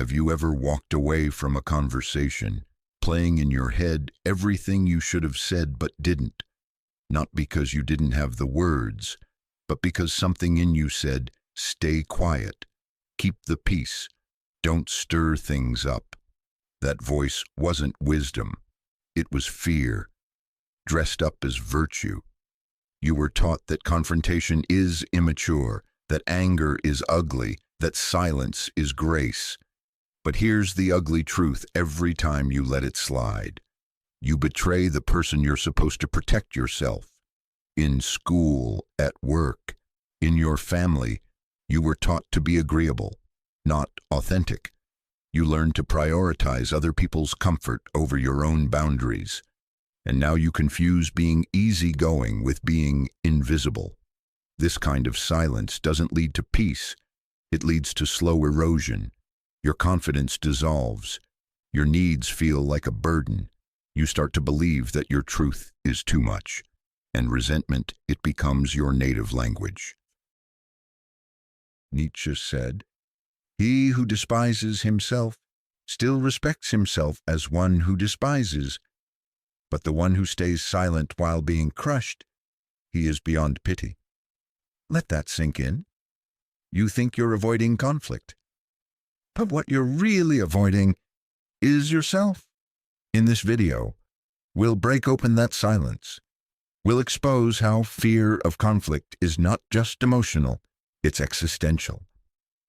Have you ever walked away from a conversation, playing in your head everything you should have said but didn't? Not because you didn't have the words, but because something in you said, "Stay quiet. Keep the peace. Don't stir things up." That voice wasn't wisdom. It was fear, dressed up as virtue. You were taught that confrontation is immature, that anger is ugly, that silence is grace. But here's the ugly truth every time you let it slide. You betray the person you're supposed to protect yourself. In school, at work, in your family, you were taught to be agreeable, not authentic. You learned to prioritize other people's comfort over your own boundaries. And now you confuse being easygoing with being invisible. This kind of silence doesn't lead to peace. It leads to slow erosion. Your confidence dissolves. Your needs feel like a burden. You start to believe that your truth is too much. And resentment, it becomes your native language. Nietzsche said, "He who despises himself still respects himself as one who despises. But the one who stays silent while being crushed, he is beyond pity." Let that sink in. You think you're avoiding conflict. But what you're really avoiding is yourself. In this video, we'll break open that silence. We'll expose how fear of conflict is not just emotional, it's existential.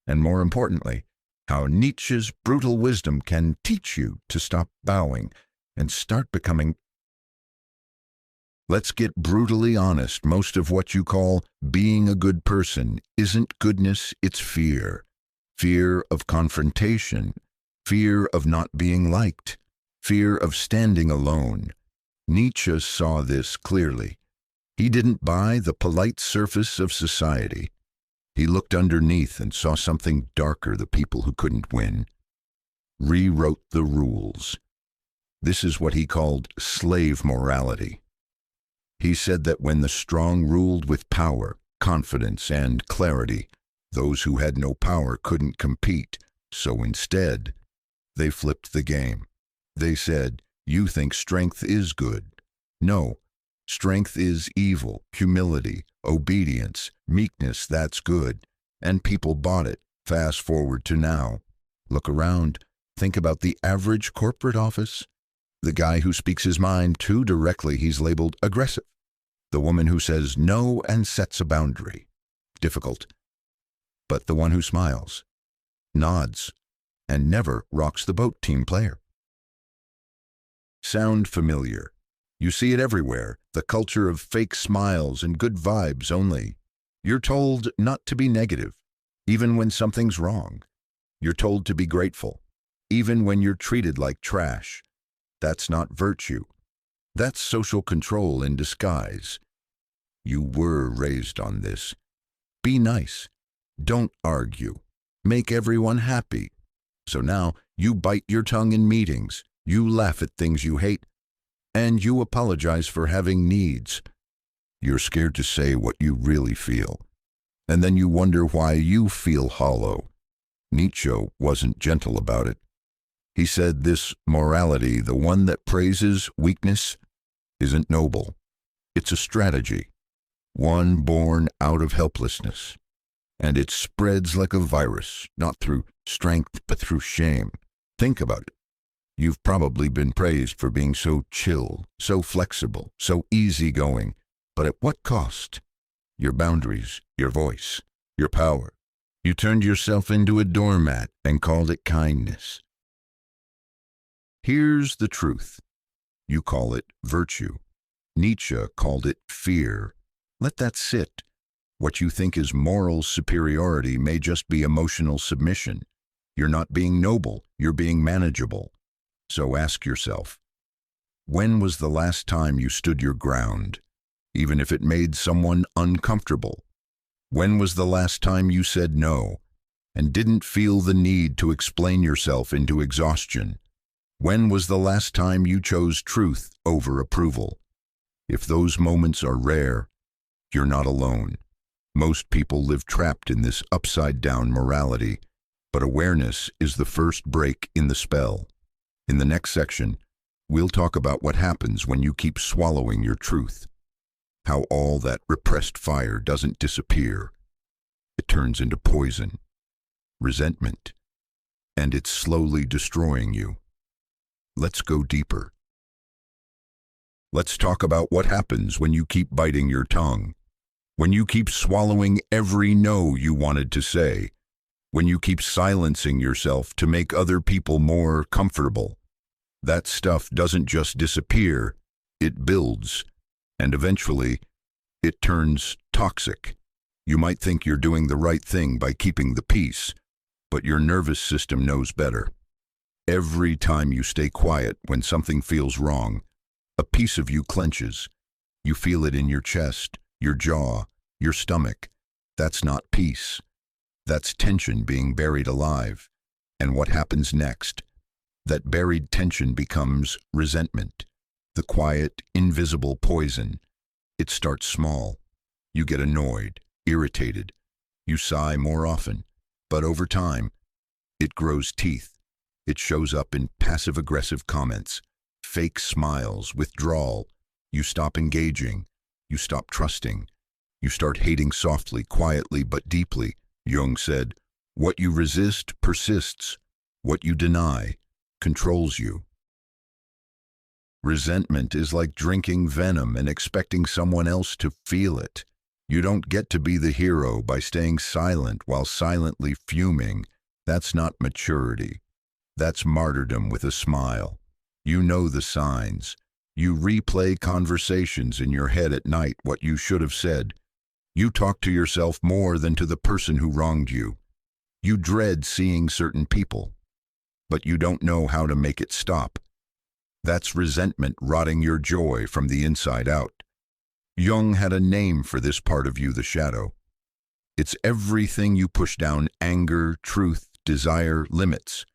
And more importantly, how Nietzsche's brutal wisdom can teach you to stop bowing and start becoming. Let's get brutally honest. Most of what you call being a good person isn't goodness, it's fear. Fear of confrontation, fear of not being liked, fear of standing alone. Nietzsche saw this clearly. He didn't buy the polite surface of society. He looked underneath and saw something darker, the people who couldn't win. Rewrote the rules. This is what he called slave morality. He said that when the strong ruled with power, confidence, and clarity, those who had no power couldn't compete, so instead, they flipped the game. They said, "You think strength is good. No, strength is evil, humility, obedience, meekness, that's good." And people bought it. Fast forward to now. Look around. Think about the average corporate office. The guy who speaks his mind too directly, he's labeled aggressive. The woman who says no and sets a boundary, difficult. But the one who smiles, nods, and never rocks the boat, team player. Sound familiar? You see it everywhere, the culture of fake smiles and good vibes only. You're told not to be negative, even when something's wrong. You're told to be grateful, even when you're treated like trash. That's not virtue. That's social control in disguise. You were raised on this. Be nice. Don't argue. Make everyone happy. So now you bite your tongue in meetings, you laugh at things you hate, and you apologize for having needs. You're scared to say what you really feel. And then you wonder why you feel hollow. Nietzsche wasn't gentle about it. He said this morality, the one that praises weakness, isn't noble. It's a strategy, one born out of helplessness. And it spreads like a virus, not through strength, but through shame. Think about it. You've probably been praised for being so chill, so flexible, so easygoing. But at what cost? Your boundaries, your voice, your power. You turned yourself into a doormat and called it kindness. Here's the truth. You call it virtue. Nietzsche called it fear. Let that sit. What you think is moral superiority may just be emotional submission. You're not being noble, you're being manageable. So ask yourself, when was the last time you stood your ground, even if it made someone uncomfortable? When was the last time you said no and didn't feel the need to explain yourself into exhaustion? When was the last time you chose truth over approval? If those moments are rare, you're not alone. Most people live trapped in this upside-down morality, But awareness is the first break in the spell. In the next section, we'll talk about what happens when you keep swallowing your truth. How all that repressed fire doesn't disappear. It turns into poison, resentment, and it's slowly destroying you. Let's go deeper. Let's talk about what happens when you keep biting your tongue, when you keep swallowing every no you wanted to say, when you keep silencing yourself to make other people more comfortable. That stuff doesn't just disappear, it builds, and eventually, it turns toxic. You might think you're doing the right thing by keeping the peace, but your nervous system knows better. Every time you stay quiet when something feels wrong, a piece of you clenches. You feel it in your chest, your jaw, your stomach. That's not peace. That's tension being buried alive. And what happens next? That buried tension becomes resentment, the quiet, invisible poison. It starts small. You get annoyed, irritated. You sigh more often. But over time, it grows teeth. It shows up in passive-aggressive comments, fake smiles, withdrawal. You stop engaging. You stop trusting. You start hating softly, quietly, but deeply. Jung said, "What you resist persists. What you deny controls you." Resentment is like drinking venom and expecting someone else to feel it. You don't get to be the hero by staying silent while silently fuming. That's not maturity. That's martyrdom with a smile. You know the signs. You replay conversations in your head at night, what you should have said. You talk to yourself more than to the person who wronged you. You dread seeing certain people, but you don't know how to make it stop. That's resentment rotting your joy from the inside out. Jung had a name for this part of you, the shadow. It's everything you push down: anger, truth, desire, limits.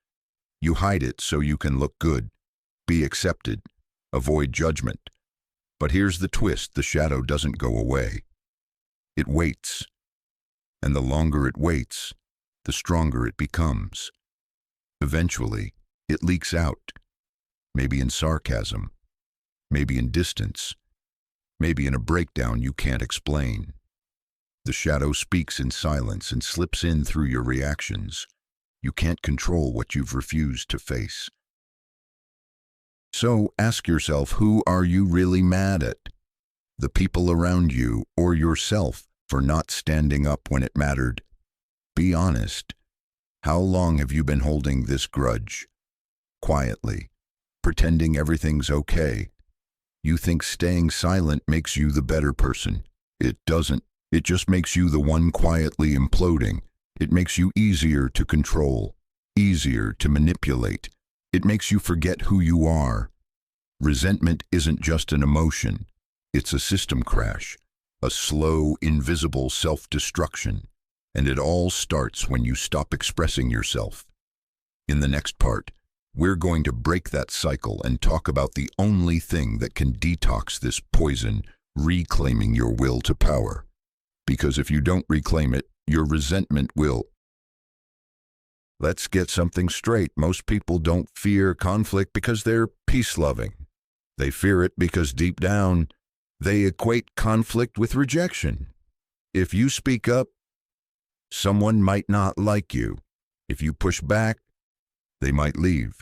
You hide it so you can look good, be accepted, avoid judgment. But here's the twist: the shadow doesn't go away. It waits. And the longer it waits, the stronger it becomes. Eventually, it leaks out. Maybe in sarcasm, maybe in distance, maybe in a breakdown you can't explain. The shadow speaks in silence and slips in through your reactions. You can't control what you've refused to face. So ask yourself, who are you really mad at? The people around you or yourself for not standing up when it mattered? Be honest. How long have you been holding this grudge? Quietly, pretending everything's okay. You think staying silent makes you the better person. It doesn't. It just makes you the one quietly imploding. It makes you easier to control, easier to manipulate. It makes you forget who you are. Resentment isn't just an emotion. It's a system crash, a slow, invisible self-destruction. And it all starts when you stop expressing yourself. In the next part, we're going to break that cycle and talk about the only thing that can detox this poison, reclaiming your will to power. Because if you don't reclaim it, your resentment will. Let's get something straight. Most people don't fear conflict because they're peace-loving. They fear it because deep down, they equate conflict with rejection. If you speak up, someone might not like you. If you push back, they might leave.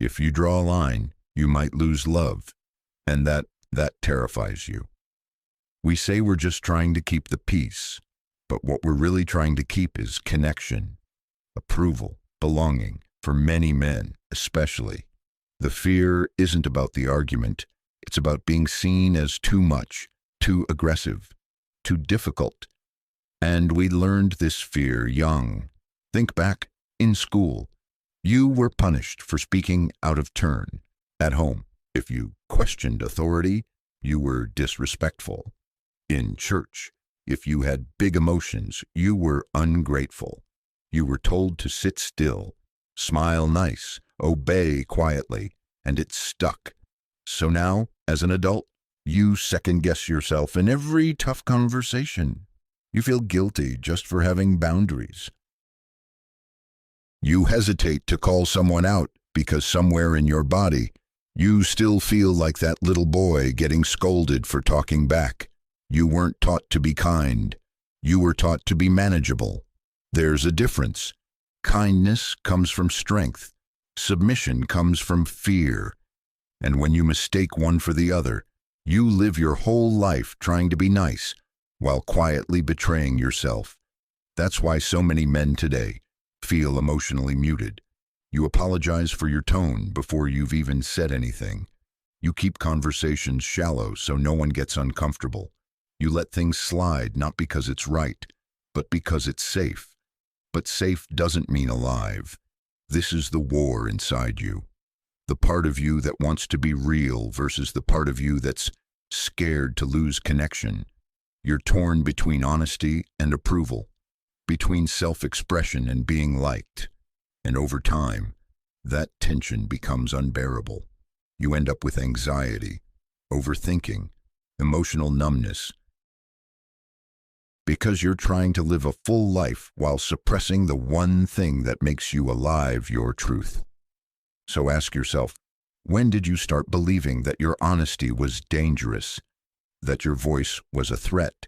If you draw a line, you might lose love, and that terrifies you. We say we're just trying to keep the peace, but what we're really trying to keep is connection, approval, belonging, for many men especially. The fear isn't about the argument, it's about being seen as too much, too aggressive, too difficult. And we learned this fear young. Think back, in school. You were punished for speaking out of turn. At home, if you questioned authority, you were disrespectful. In church, if you had big emotions, you were ungrateful. You were told to sit still, smile nice, obey quietly, and it stuck. So now, as an adult, you second-guess yourself in every tough conversation. You feel guilty just for having boundaries. You hesitate to call someone out because somewhere in your body, you still feel like that little boy getting scolded for talking back. You weren't taught to be kind. You were taught to be manageable. There's a difference. Kindness comes from strength. Submission comes from fear. And when you mistake one for the other, you live your whole life trying to be nice while quietly betraying yourself. That's why so many men today feel emotionally muted. You apologize for your tone before you've even said anything. You keep conversations shallow so no one gets uncomfortable. You let things slide not because it's right, but because it's safe. But safe doesn't mean alive. This is the war inside you. The part of you that wants to be real versus the part of you that's scared to lose connection. You're torn between honesty and approval, between self-expression and being liked. And over time, that tension becomes unbearable. You end up with anxiety, overthinking, emotional numbness, because you're trying to live a full life while suppressing the one thing that makes you alive, your truth. So ask yourself, when did you start believing that your honesty was dangerous, that your voice was a threat,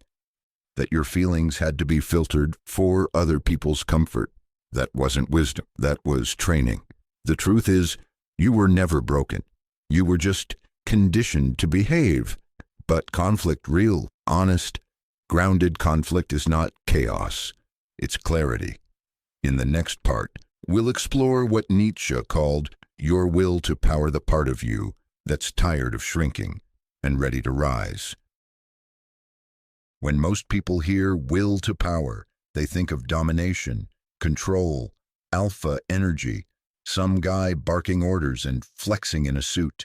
that your feelings had to be filtered for other people's comfort? That wasn't wisdom, that was training. The truth is, you were never broken. You were just conditioned to behave. But conflict, real, honest, grounded conflict is not chaos, it's clarity. In the next part, we'll explore what Nietzsche called your will to power, the part of you that's tired of shrinking and ready to rise. When most people hear will to power, they think of domination, control, alpha energy, some guy barking orders and flexing in a suit.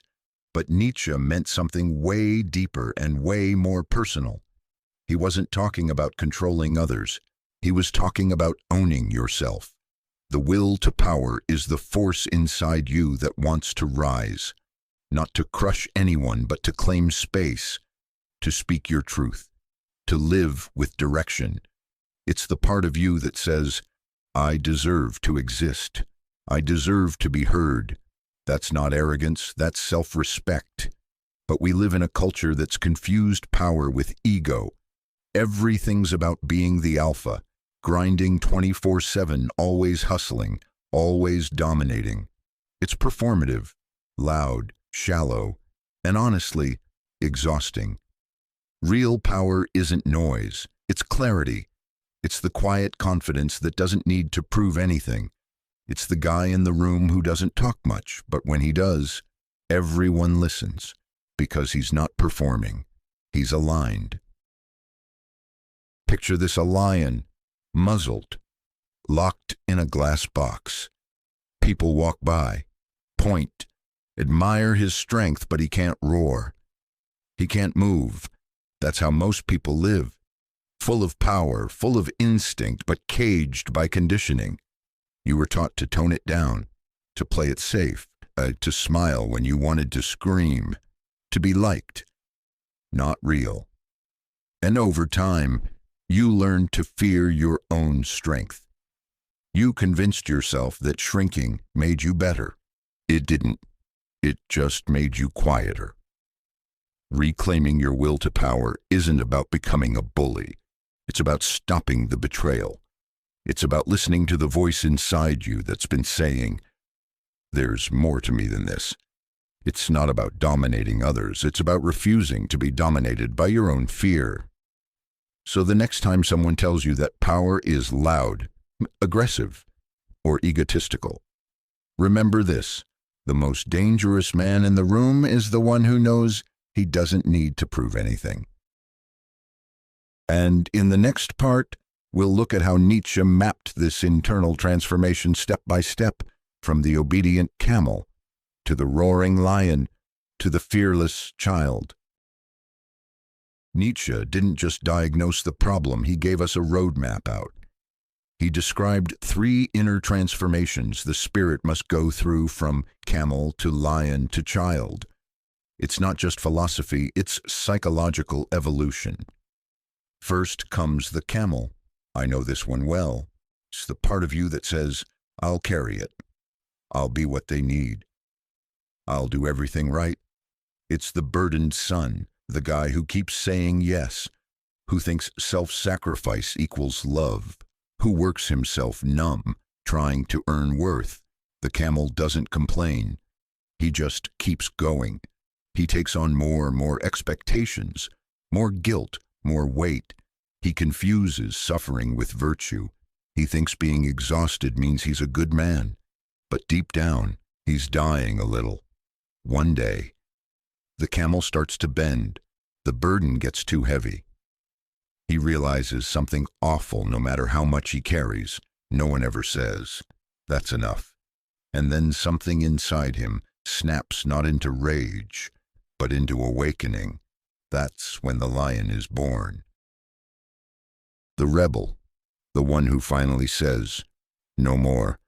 But Nietzsche meant something way deeper and way more personal. He wasn't talking about controlling others. He was talking about owning yourself. The will to power is the force inside you that wants to rise, not to crush anyone, but to claim space, to speak your truth, to live with direction. It's the part of you that says, I deserve to exist. I deserve to be heard. That's not arrogance, that's self-respect. But we live in a culture that's confused power with ego. Everything's about being the alpha, grinding 24/7, always hustling, always dominating. It's performative, loud, shallow, and honestly, exhausting. Real power isn't noise, it's clarity. It's the quiet confidence that doesn't need to prove anything. It's the guy in the room who doesn't talk much, but when he does, everyone listens, because he's not performing, he's aligned. Picture this: a lion, muzzled, locked in a glass box. People walk by, point, admire his strength, but he can't roar. He can't move. That's how most people live. Full of power, full of instinct, but caged by conditioning. You were taught to tone it down, to play it safe, to smile when you wanted to scream, to be liked, not real. And over time, you learned to fear your own strength. You convinced yourself that shrinking made you better. It didn't. It just made you quieter. Reclaiming your will to power isn't about becoming a bully. It's about stopping the betrayal. It's about listening to the voice inside you that's been saying, there's more to me than this. It's not about dominating others. It's about refusing to be dominated by your own fear. So the next time someone tells you that power is loud, aggressive, or egotistical, remember this: the most dangerous man in the room is the one who knows he doesn't need to prove anything. And in the next part, we'll look at how Nietzsche mapped this internal transformation step by step, from the obedient camel to the roaring lion to the fearless child. Nietzsche didn't just diagnose the problem, he gave us a roadmap out. He described 3 inner transformations the spirit must go through from camel to lion to child. It's not just philosophy, it's psychological evolution. First comes the camel. I know this one well. It's the part of you that says, I'll carry it. I'll be what they need. I'll do everything right. It's the burdened son, the guy who keeps saying yes, who thinks self-sacrifice equals love, who works himself numb, trying to earn worth. The camel doesn't complain. He just keeps going. He takes on more expectations, more guilt, more weight. He confuses suffering with virtue. He thinks being exhausted means he's a good man. But deep down, he's dying a little. One day, the camel starts to bend. The burden gets too heavy. He realizes something awful. No matter how much he carries, no one ever says, "That's enough." And then something inside him snaps, not into rage, but into awakening. That's when the lion is born. The rebel, the one who finally says, "No more."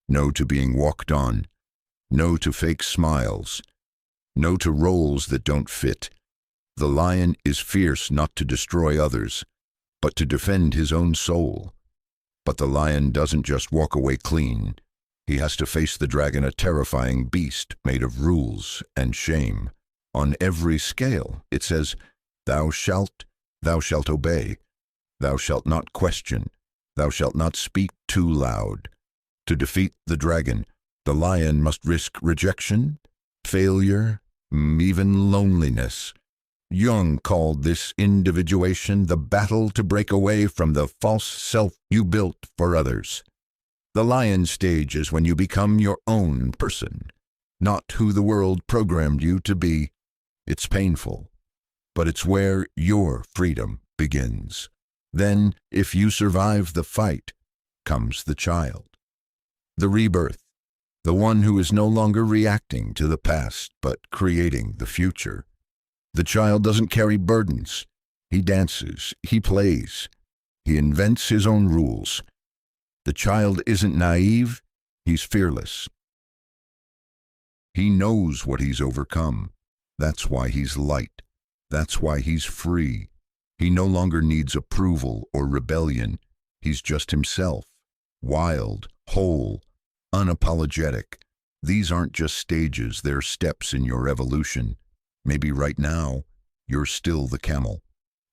No to being walked on. No to fake smiles. No to roles that don't fit. The lion is fierce not to destroy others, but to defend his own soul. But the lion doesn't just walk away clean. He has to face the dragon, a terrifying beast made of rules and shame. On every scale, it says, thou shalt obey. Thou shalt not question. Thou shalt not speak too loud. To defeat the dragon, the lion must risk rejection, failure, even loneliness. Jung called this individuation the battle to break away from the false self you built for others. The lion stage is when you become your own person, not who the world programmed you to be. It's painful, but it's where your freedom begins. Then, if you survive the fight, comes the child. The rebirth, the one who is no longer reacting to the past, but creating the future. The child doesn't carry burdens. He dances, he plays, he invents his own rules. The child isn't naive, he's fearless. He knows what he's overcome. That's why he's light. That's why he's free. He no longer needs approval or rebellion. He's just himself, wild, whole, unapologetic. These aren't just stages, they're steps in your evolution. Maybe right now, you're still the camel,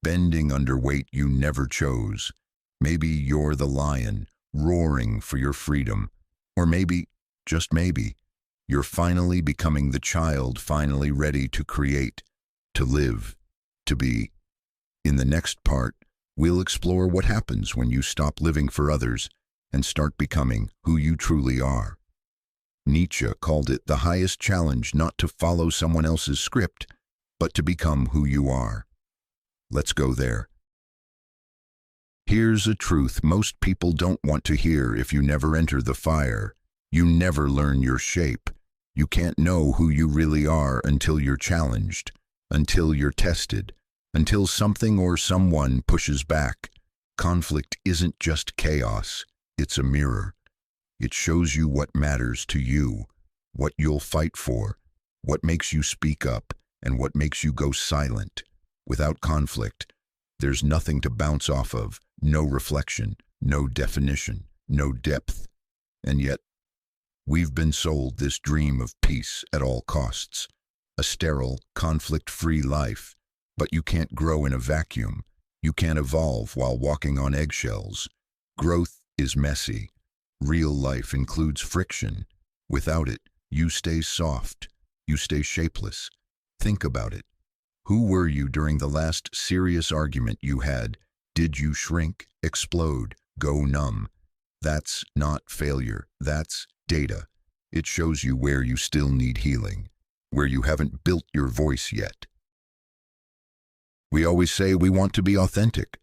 bending under weight you never chose. Maybe you're the lion, roaring for your freedom. Or maybe, just maybe, you're finally becoming the child, finally ready to create, to live, to be. In the next part, we'll explore what happens when you stop living for others and start becoming who you truly are. Nietzsche called it the highest challenge, not to follow someone else's script, but to become who you are. Let's go there. Here's a truth most people don't want to hear. If you never enter the fire, you never learn your shape. You can't know who you really are until you're challenged, until you're tested, until something or someone pushes back. Conflict isn't just chaos, it's a mirror. It shows you what matters to you, what you'll fight for, what makes you speak up, and what makes you go silent. Without conflict, there's nothing to bounce off of, no reflection, no definition, no depth. And yet, we've been sold this dream of peace at all costs, a sterile, conflict-free life. But you can't grow in a vacuum. You can't evolve while walking on eggshells. Growth is messy. Real life includes friction. Without it, you stay soft. You stay shapeless. Think about it. Who were you during the last serious argument you had? Did you shrink, explode, go numb? That's not failure. That's data. It shows you where you still need healing, where you haven't built your voice yet. We always say we want to be authentic,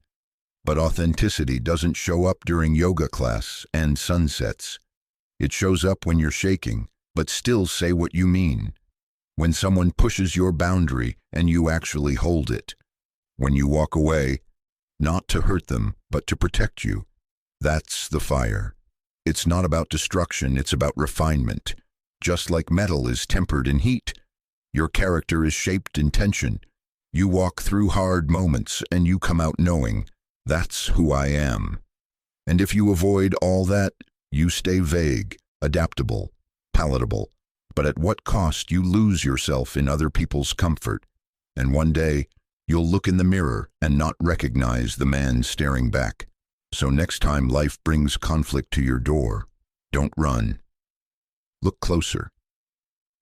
but authenticity doesn't show up during yoga class and sunsets. It shows up when you're shaking, but still say what you mean. When someone pushes your boundary and you actually hold it. When you walk away, not to hurt them, but to protect you. That's the fire. It's not about destruction, it's about refinement. Just like metal is tempered in heat, your character is shaped in tension. You walk through hard moments and you come out knowing, that's who I am. And if you avoid all that, You stay vague, adaptable, palatable, but at what cost? You lose yourself in other people's comfort, and one day you'll look in the mirror and not recognize the man staring back. So next time life brings conflict to your door, don't run. Look closer.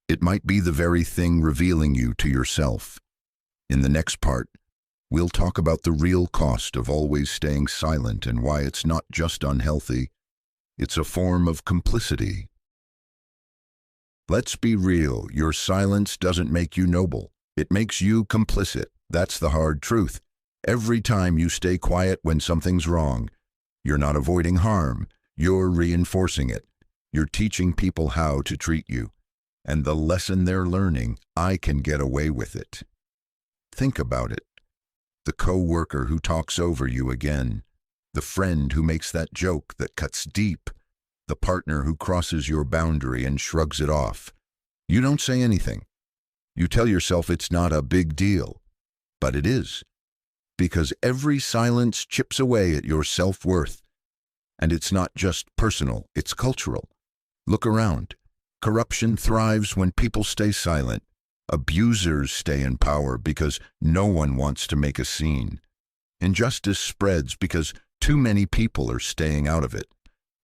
It might be the very thing revealing you to yourself. In the next part, we'll talk about the real cost of always staying silent and why it's not just unhealthy, it's a form of complicity. Let's be real, your silence doesn't make you noble. It makes you complicit. That's the hard truth. Every time you stay quiet when something's wrong, you're not avoiding harm, you're reinforcing it. You're teaching people how to treat you. And the lesson they're learning, I can get away with it. Think about it. The coworker who talks over you again, the friend who makes that joke that cuts deep, the partner who crosses your boundary and shrugs it off. You don't say anything. You tell yourself it's not a big deal, but it is, because every silence chips away at your self-worth. And it's not just personal, it's cultural. Look around. Corruption thrives when people stay silent. Abusers stay in power because no one wants to make a scene. Injustice spreads because too many people are staying out of it.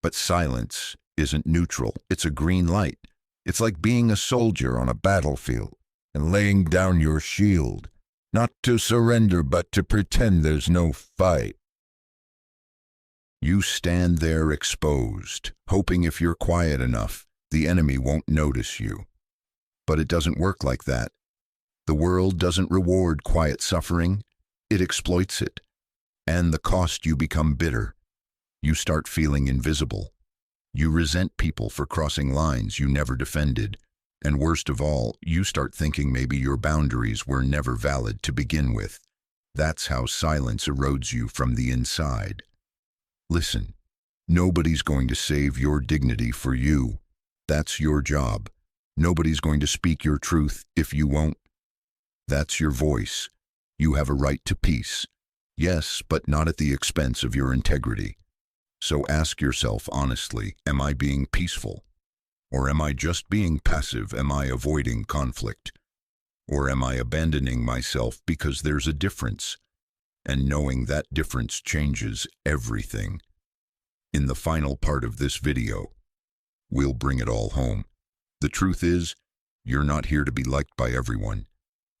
But silence isn't neutral, it's a green light. It's like being a soldier on a battlefield and laying down your shield, not to surrender but to pretend there's no fight. You stand there exposed, hoping if you're quiet enough, the enemy won't notice you. But it doesn't work like that. The world doesn't reward quiet suffering, it exploits it. And the cost, you become bitter. You start feeling invisible. You resent people for crossing lines you never defended. And worst of all, you start thinking maybe your boundaries were never valid to begin with. That's how silence erodes you from the inside. Listen, nobody's going to save your dignity for you. That's your job. Nobody's going to speak your truth if you won't. That's your voice. You have a right to peace. Yes, but not at the expense of your integrity. So ask yourself honestly, am I being peaceful? Or am I just being passive? Am I avoiding conflict? Or am I abandoning myself because there's a difference? And knowing that difference changes everything. In the final part of this video, we'll bring it all home. The truth is, you're not here to be liked by everyone.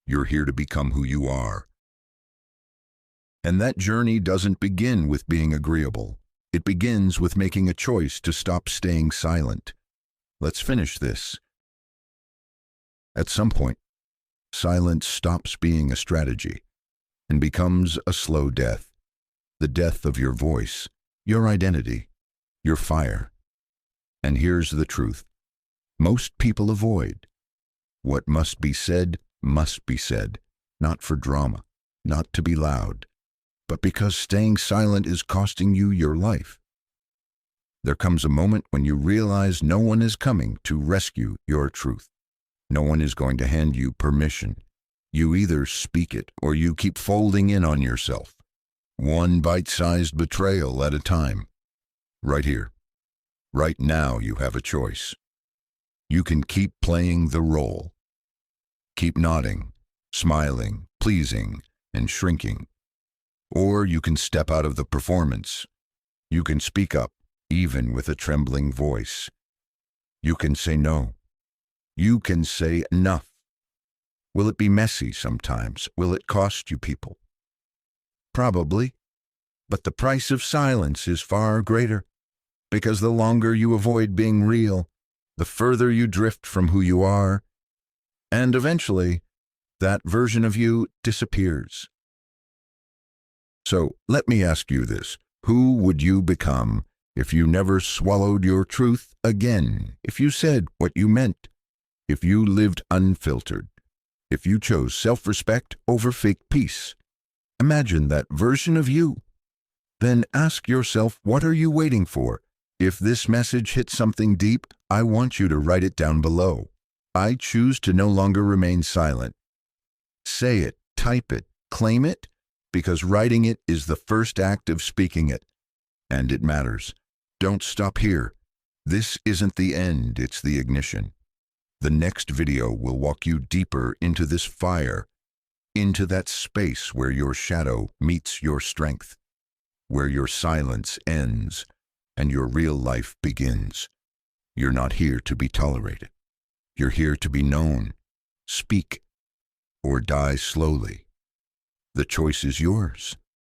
You're here to become who you are. And that journey doesn't begin with being agreeable. It begins with making a choice to stop staying silent. Let's finish this. At some point, silence stops being a strategy and becomes a slow death. The death of your voice, your identity, your fire. And here's the truth. Most people avoid. What must be said, not for drama, not to be loud, but because staying silent is costing you your life. There comes a moment when you realize no one is coming to rescue your truth. No one is going to hand you permission. You either speak it or you keep folding in on yourself. One bite-sized betrayal at a time. Right here. Right now you have a choice. You can keep playing the role. Keep nodding, smiling, pleasing, and shrinking. Or you can step out of the performance. You can speak up, even with a trembling voice. You can say no. You can say enough. Will it be messy sometimes? Will it cost you people? Probably. But the price of silence is far greater, because the longer you avoid being real, the further you drift from who you are, and eventually, that version of you disappears. So let me ask you this. Who would you become if you never swallowed your truth again? If you said what you meant? If you lived unfiltered? If you chose self-respect over fake peace? Imagine that version of you. Then ask yourself, what are you waiting for? If this message hits something deep, I want you to write it down below. I choose to no longer remain silent. Say it, type it, claim it, because writing it is the first act of speaking it. And it matters. Don't stop here. This isn't the end, it's the ignition. The next video will walk you deeper into this fire, into that space where your shadow meets your strength, where your silence ends and your real life begins. You're not here to be tolerated. You're here to be known. Speak or die slowly. The choice is yours.